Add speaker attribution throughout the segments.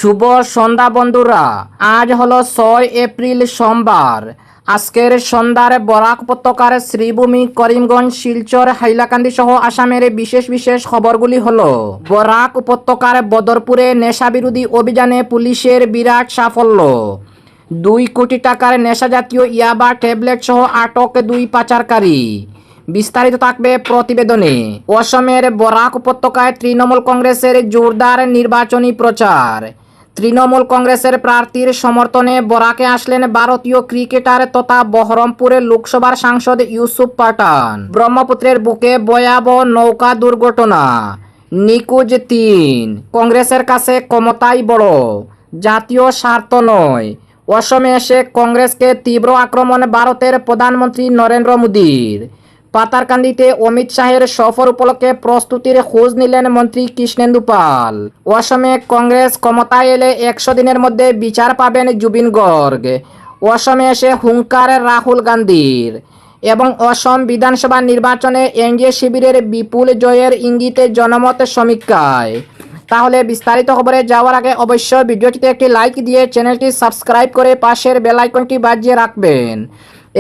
Speaker 1: শুভ সন্ধ্যা বন্ধুরা, আজ হলো 6 এপ্রিল সোমবার। আজকের সন্ধ্যার বরাক উপত্যকার শ্রীভূমি, করিমগঞ্জ, শিলচর, হাইলাকান্দি সহ আসামের বিশেষ বিশেষ খবরগুলি হলো: বরাক উপত্যকার বদরপুরে নেশাবিরোধী অভিযানে পুলিশের বিরাট সাফল্য। 2 কোটি টাকার নেশাজাতীয় ইয়াবা ট্যাবলেট সহ আটক 2 পাচারকারী। বিস্তারিত থাকবে প্রতিবেদনে। অসমের বরাক উপত্যকায় তৃণমূল কংগ্রেসের জোরদার নির্বাচনী প্রচার। তৃণমূল কংগ্রেসের প্রার্থীর সমর্থনে বরাকে আসলেন ভারতীয় ক্রিকেটার তথা বহরমপুরের লোকসভার সাংসদ ইউসুফ পাঠান। ব্রহ্মপুত্রের বুকে ভয়াবহ নৌকা দুর্ঘটনা, নিখোঁজ 3। কংগ্রেসের কাছে ক্ষমতাই বড়, জাতীয় স্বার্থ নয়। অসমে এসে কংগ্রেসকে তীব্র আক্রমণ ভারতের প্রধানমন্ত্রী নরেন্দ্র মোদীর। পাতারকান্দিতে অমিত শাহের সফর উপলক্ষে প্রস্তুতির খোঁজ নিলেন মন্ত্রী কৃষ্ণেন্দু পাল। অসমে কংগ্রেস ক্ষমতায় এলে 100 দিনের মধ্যে বিচার পাবেন জুবিন গর্গ। অসমে এসে হুঙ্কার রাহুল গান্ধীর। এবং অসম বিধানসভা নির্বাচনে এনডিএ শিবিরের বিপুল জয়ের ইঙ্গিতে জনমত সমীক্ষায়। তাহলে বিস্তারিত খবরে যাওয়ার আগে অবশ্যই ভিডিওটিতে একটি লাইক দিয়ে চ্যানেলটি সাবস্ক্রাইব করে পাশের বেল আইকনটি বাজিয়ে রাখবেন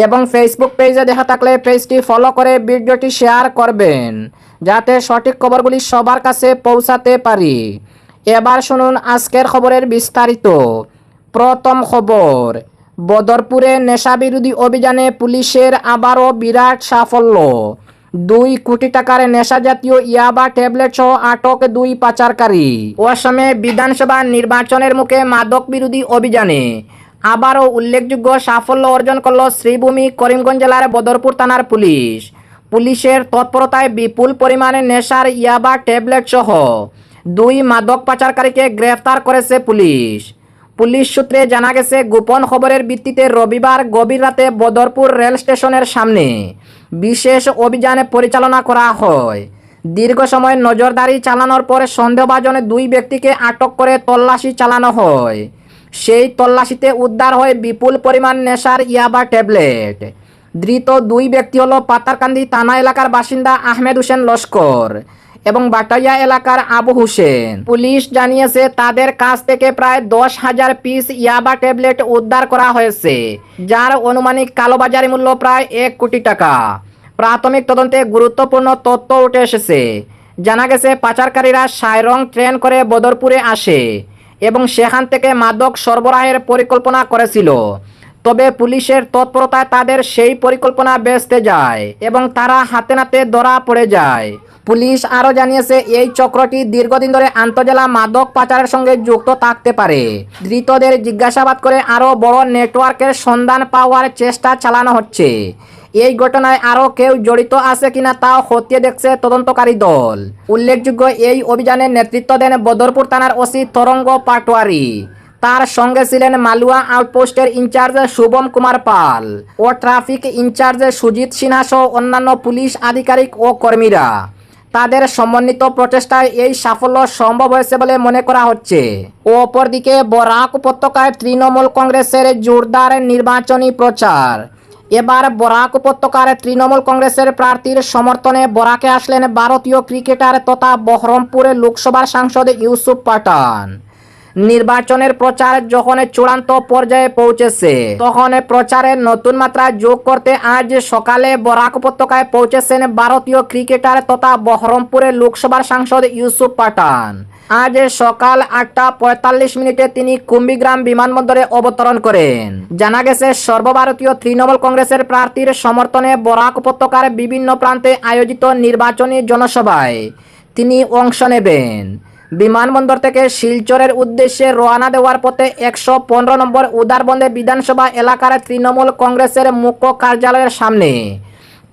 Speaker 1: এবং ফেসবুক পেজে দেখা থাকলে পেজটি ফলো করে ভিডিওটি শেয়ার করবেন, যাতে সঠিক খবরগুলি সবার কাছে পৌঁছাতে পারি। এবার শুনুন আজকের খবরের বিস্তারিত। প্রথম খবর, বদরপুরে নেশাবিরোধী অভিযানে পুলিশের আবারও বিরাট সাফল্য। 2 কোটি টাকার নেশাজাতীয় ইয়াবা ট্যাবলেট সহ আটক 2 পাচারকারী। অসমে বিধানসভা নির্বাচনের মুখে মাদক বিরোধী অভিযানে আবারও উল্লেখযোগ্য সাফল্য অর্জন করল শ্রীভূমি, করিমগঞ্জ জেলার বদরপুর থানার পুলিশ। পুলিশের তৎপরতায় বিপুল পরিমাণে নেশার ইয়াবা ট্যাবলেট সহ 2 মাদক পাচারকারীকে গ্রেফতার করেছে পুলিশ। পুলিশ সূত্রে জানা গেছে, গোপন খবরের ভিত্তিতে রবিবার গভীর রাতে বদরপুর রেল স্টেশনের সামনে বিশেষ অভিযান পরিচালনা করা হয়। দীর্ঘ সময় নজরদারি চালানোর পর সন্দেহভাজন 2 ব্যক্তিকে আটক করে তল্লাশি চালানো হয়। সেই তল্লাশিতে উদ্ধার হয় বিপুল পরিমাণ নেশার ইয়াবা ট্যাবলেট। ধৃত 2 ব্যক্তি হল পাতারকান্দি থানা এলাকার বাসিন্দা আহমেদ হোসেন লস্কর এবং বাটাইয়া এলাকার আবু হোসেন। পুলিশ জানিয়েছে, তাদের কাছ থেকে প্রায় 10,000 পিস ইয়াবা ট্যাবলেট উদ্ধার করা হয়েছে, যার অনুমানিক কালোবাজারি মূল্য প্রায় 1 কোটি টাকা। প্রাথমিক তদন্তে গুরুত্বপূর্ণ তথ্য উঠে এসেছে। জানা গেছে, পাচারকারীরা সাইরং ট্রেন করে বদরপুরে আসে এবং সেখান থেকে মাদক সরবরাহের পরিকল্পনা করেছিল। তবে পুলিশের তৎপরতায় তাদের সেই পরিকল্পনা ভেস্তে যায় এবং তারা হাতে নাতে ধরা পড়ে যায়। পুলিশ আরও জানিয়েছে, এই চক্রটি দীর্ঘদিন ধরে আন্তজেলা মাদক পাচারের সঙ্গে যুক্ত থাকতে পারে। ধৃতদের জিজ্ঞাসাবাদ করে আরও বড় নেটওয়ার্কের সন্ধান পাওয়ার চেষ্টা চালানো হচ্ছে। এই ঘটনায় আরও কেউ জড়িত আছে কিনা তাও খতিয়ে দেখছে তদন্তকারী দল। উল্লেখযোগ্য, এই অভিযানে নেতৃত্ব দেন বদরপুর থানার ওসি তরঙ্গ পাটোয়ারি। তার সঙ্গে ছিলেন মালুয়া আউটপোস্টের ইনচার্জ শুভম কুমার পাল ও ট্রাফিক ইনচার্জ সুজিত সিনহা সহ অন্যান্য পুলিশ আধিকারিক ও কর্মীরা। তাদের সমন্বিত প্রচেষ্টায় এই সাফল্য সম্ভব হয়েছে বলে মনে করা হচ্ছে। অপরদিকে বরাক উপত্যকায় তৃণমূল কংগ্রেসের জোরদার নির্বাচনী প্রচার। এবার বরাক উপত্যকার তৃণমূল কংগ্রেসের প্রার্থীর সমর্থনে বরাকে আসলেন ভারতীয় ক্রিকেটার তথা বহরমপুরের লোকসভার সাংসদ ইউসুফ পাঠান। নির্বাচনের প্রচার যখন চূড়ান্ত পর্যায়ে পৌঁছেছে, তখন প্রচারের নতুন মাত্রা যোগ করতে আজ সকালে বরাক উপত্যকায় পৌঁছেছেন ভারতীয় ক্রিকেটার তথা বহরমপুরের লোকসভার সাংসদ ইউসুফ পাঠান। আজ সকাল 8:45 তিনি কুম্বিগ্রাম বিমানবন্দরে অবতরণ করেন। জানা গেছে, সর্বভারতীয় তৃণমূল কংগ্রেসের প্রার্থীর সমর্থনে বরাক উপত্যকার বিভিন্ন প্রান্তে আয়োজিত নির্বাচনী জনসভায় তিনি অংশ নেবেন। বিমানবন্দর থেকে শিলচরের উদ্দেশ্যে রওনা দেওয়ার পথে 115 নম্বর উদারবন্দে বিধানসভা এলাকার তৃণমূল কংগ্রেসের মুখ্য কার্যালয়ের সামনে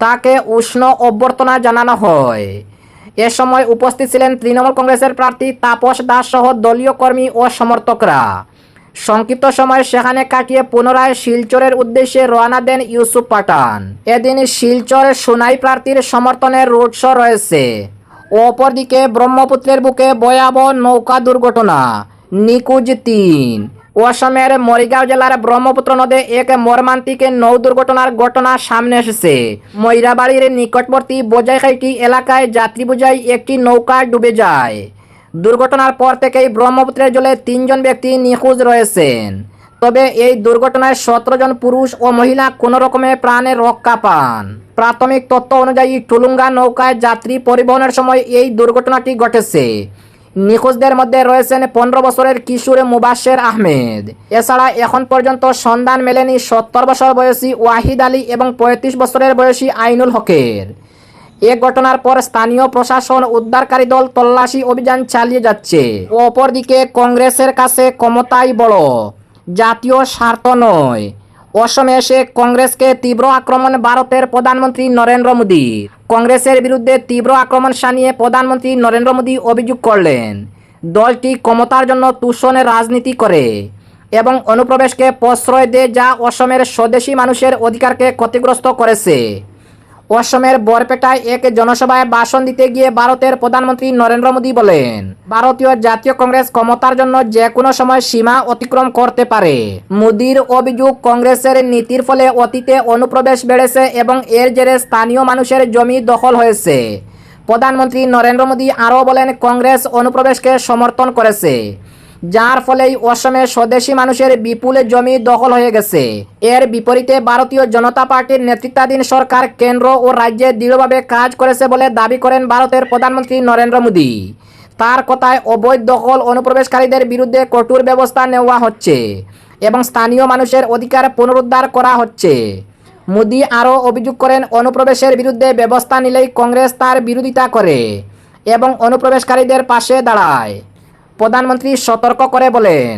Speaker 1: তাকে উষ্ণ অভ্যর্থনা জানানো হয়। এ সময় উপস্থিত ছিলেন তৃণমূল কংগ্রেসের প্রার্থী তাপস দাস সহ দলীয় কর্মী ও সমর্থকরা। সংক্ষিপ্ত সময় সেখানে কাটিয়ে পুনরায় শিলচরের উদ্দেশ্যে রওনা দেন ইউসুফ পাঠান। এদিন শিলচরের সোনাই প্রার্থীর সমর্থনে রোড শো রয়েছে। অপরদিকে ব্রহ্মপুত্রের বুকে ভয়াবহ নৌকা দুর্ঘটনা, নিখোঁজ 3। অসমের মরিগাঁও জেলার ব্রহ্মপুত্র নদে এক মর্মান্তিক নৌ দুর্ঘটনার ঘটনা সামনে এসেছে। ময়রাবাড়ির নিকটবর্তী বোঝাইখাইটি এলাকায় যাত্রী বোঝাই একটি নৌকা ডুবে যায়। দুর্ঘটনার পর থেকেই ব্রহ্মপুত্রের জলে 3 জন ব্যক্তি নিখোঁজ রয়েছেন। তবে এই দুর্ঘটনায় 17 জন পুরুষ ও মহিলা কোনো রকমে প্রাণে রক্ষা পান। প্রাথমিক তথ্য অনুযায়ী টুলুঙ্গা নৌকায় যাত্রী পরিবহনের সময় এই দুর্ঘটনাটি ঘটেছে। নিখোঁজদের মধ্যে রয়েছেন 15 বছরের কিশোর মুবাশ্শের আহমেদ। এছাড়া এখন পর্যন্ত সন্ধান মেলেনি 70 বছর বয়সী ওয়াহিদ আলী এবং 35 বছরের বয়সী আইনুল হকের। এ ঘটনার পর স্থানীয় প্রশাসন উদ্ধারকারী দল তল্লাশি অভিযান চালিয়ে যাচ্ছে। অপরদিকে কংগ্রেসের কাছে ক্ষমতাই বড়, জাতীয় স্বার্থ নয়। অসমে এসে কংগ্রেসকে তীব্র আক্রমণ ভারতের প্রধানমন্ত্রী নরেন্দ্র মোদী। কংগ্রেসের বিরুদ্ধে তীব্র আক্রমণ শানিয়ে প্রধানমন্ত্রী নরেন্দ্র মোদী অভিযোগ করলেন, দলটি ক্ষমতার জন্য তুষণের রাজনীতি করে এবং অনুপ্রবেশকে প্রশ্রয় দেয়, যা অসমের স্বদেশী মানুষের অধিকারকে ক্ষতিগ্রস্ত করেছে। অসমের বরপেটায় এক জনসভায় ভাষণ দিতে গিয়ে ভারতের প্রধানমন্ত্রী নরেন্দ্র মোদী বলেন, ভারতীয় জাতীয় কংগ্রেস ক্ষমতার জন্য যে কোনো সময় সীমা অতিক্রম করতে পারে। মোদীর অভিযোগ, কংগ্রেসের নীতির ফলে অতীতে অনুপ্রবেশ বেড়েছে এবং এর জেরে স্থানীয় মানুষের জমি দখল হয়েছে। প্রধানমন্ত্রী নরেন্দ্র মোদী আরও বলেন, কংগ্রেস অনুপ্রবেশকে সমর্থন করেছে, যার ফলেই অসমে স্বদেশী মানুষের বিপুল জমি দখল হয়ে গেছে। এর বিপরীতে ভারতীয় জনতা পার্টির নেতৃত্বাধীন সরকার কেন্দ্র ও রাজ্যে দৃঢ়ভাবে কাজ করেছে বলে দাবি করেন ভারতের প্রধানমন্ত্রী নরেন্দ্র মোদী। তার কথায়, অবৈধ দখল অনুপ্রবেশকারীদের বিরুদ্ধে কঠোর ব্যবস্থা নেওয়া হচ্ছে এবং স্থানীয় মানুষের অধিকার পুনরুদ্ধার করা হচ্ছে। মোদী আরও অভিযোগ করেন, অনুপ্রবেশের বিরুদ্ধে ব্যবস্থা নিলেই কংগ্রেস তার বিরোধিতা করে এবং অনুপ্রবেশকারীদের পাশে দাঁড়ায়। প্রধানমন্ত্রী সতর্ক করে বলেন,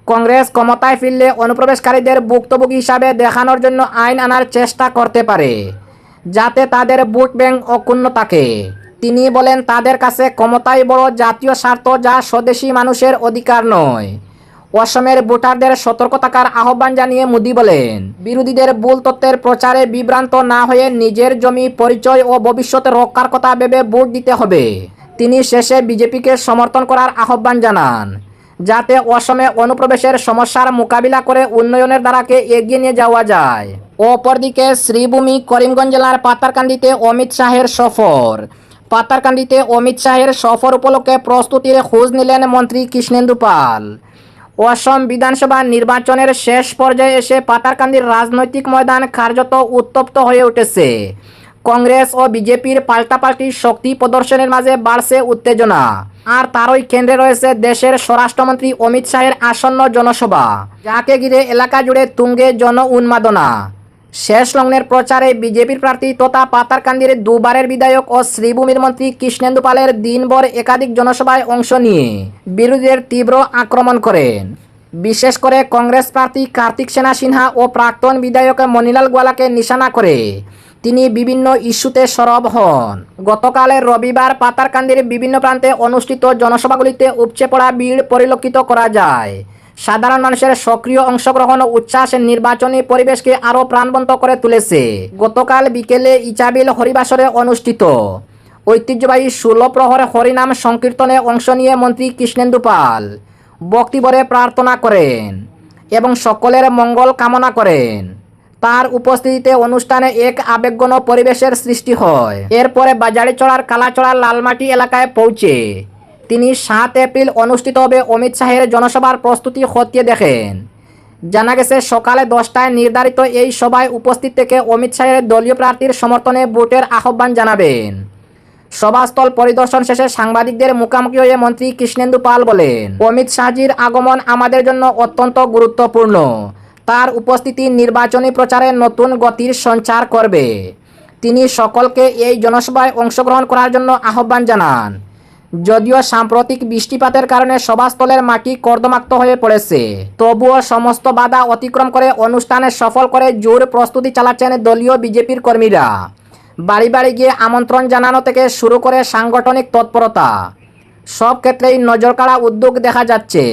Speaker 1: কংগ্রেস ক্ষমতায় ফিরলে অনুপ্রবেশকারীদের ভুক্তভোগী হিসাবে দেখানোর জন্য আইন আনার চেষ্টা করতে পারে, যাতে তাদের ভোট ব্যাংক অক্ষুণ্ণ থাকে। তিনি বলেন, তাদের কাছে ক্ষমতাই বড়, জাতীয় স্বার্থ, যা স্বদেশী মানুষের অধিকার নয়। অসমের ভোটারদের সতর্ক থাকার আহ্বান জানিয়ে মোদী বলেন, বিরোধীদের ভুল তথ্যের প্রচারে বিভ্রান্ত না হয়ে নিজের জমি, পরিচয় ও ভবিষ্যৎ রক্ষার কথা ভেবে ভোট দিতে হবে। তিনি শেষে বিজেপিকে সমর্থন করার আহ্বান জানান, যাতে অসমে অনুপ্রবেশের সমস্যার মোকাবিলা করে উন্নয়নের ধারাকে এগিয়ে নিয়ে যাওয়া যায়। অপরদিকে শ্রীভূমি করিমগঞ্জ জেলার পাতারকান্দিতে অমিত শাহের সফর। পাতারকান্দিতে অমিত শাহের সফর উপলক্ষে প্রস্তুতির খোঁজ নিলেন মন্ত্রী কৃষ্ণেন্দু পাল। অসম বিধানসভা নির্বাচনের শেষ পর্যায়ে এসে পাতারকান্দির রাজনৈতিক ময়দান কার্যত উত্তপ্ত হয়ে উঠেছে। কংগ্রেস ও বিজেপির পাল্টাপাল্টি শক্তি প্রদর্শনের মাঝে বাড়ছে উত্তেজনা। আর তারই কেন্দ্রে রয়েছে দেশের স্বরাষ্ট্রমন্ত্রী অমিত শাহের আসন্ন জনসভা, যাকে ঘিরে এলাকা জুড়ে তুঙ্গে জন উন্মাদনা। শেষ লগ্নের প্রচারে বিজেপির প্রার্থী তথা পাতারকান্দির দুবারের বিধায়ক ও শ্রীভূমির মন্ত্রী কৃষ্ণেন্দু পালের দিনভর একাধিক জনসভায় অংশ নিয়ে বিরোধীদের তীব্র আক্রমণ করেন। বিশেষ করে কংগ্রেস প্রার্থী কার্তিক সেনা সিনহা ও প্রাক্তন বিধায়ক মনিলাল গোয়ালাকে নিশানা করে তিনি বিভিন্ন ইস্যুতে সরব হন। গতকালের রবিবার পাতারকান্দির বিভিন্ন প্রান্তে অনুষ্ঠিত জনসভাগুলিতে উপচে পড়া ভিড় পরিলক্ষিত করা যায়। সাধারণ মানুষের সক্রিয় অংশগ্রহণ ও উচ্ছ্বাস নির্বাচনী পরিবেশকে আরও প্রাণবন্ত করে তুলেছে। গতকাল বিকেলে ইচাবিল হরিবাসরে অনুষ্ঠিত ঐতিহ্যবাহী 16 প্রহর হরিনাম সংকীর্তনে অংশ নিয়ে মন্ত্রী কৃষ্ণেন্দু পাল বক্তব্যে প্রার্থনা করেন এবং সকলের মঙ্গল কামনা করেন। তার উপস্থিতিতে অনুষ্ঠানে এক আবেগঘন পরিবেশের সৃষ্টি হয়। এরপরে বাজারিচড়ার কালাচড়ার লালমাটি এলাকায় পৌঁছে তিনি 7 এপ্রিল অনুষ্ঠিত হবে অমিত শাহের জনসভার প্রস্তুতি খতিয়ে দেখেন। জানা গেছে, সকালে 10টায় নির্ধারিত এই সভায় উপস্থিত থেকে অমিত শাহের দলীয় প্রার্থীর সমর্থনে ভোটের আহ্বান জানাবেন। সভাস্থল পরিদর্শন শেষে সাংবাদিকদের মুখোমুখি হয়ে মন্ত্রী কৃষ্ণেন্দু পাল বলেন, অমিত শাহজির আগমন আমাদের জন্য অত্যন্ত গুরুত্বপূর্ণ। তার উপস্থিতি নির্বাচনী প্রচারে নতুন গতির সঞ্চার করবে। তিনি সকলকে এই জনসভায় অংশগ্রহণ করার জন্য আহ্বান জানান। যদিও সাম্প্রতিক বৃষ্টিপাতের কারণে সভাস্থলের মাটি কর্দমাক্ত হয়ে পড়েছে, তবুও সমস্ত বাধা অতিক্রম করে অনুষ্ঠানে সফল করে জোর প্রস্তুতি চালাচ্ছেন দলীয় বিজেপির কর্মীরা। বাড়ি বাড়ি গিয়ে আমন্ত্রণ জানানো থেকে শুরু করে সাংগঠনিক তৎপরতা, সব ক্ষেত্রেই নজরকাড়া উদ্যোগ দেখা যাচ্ছে।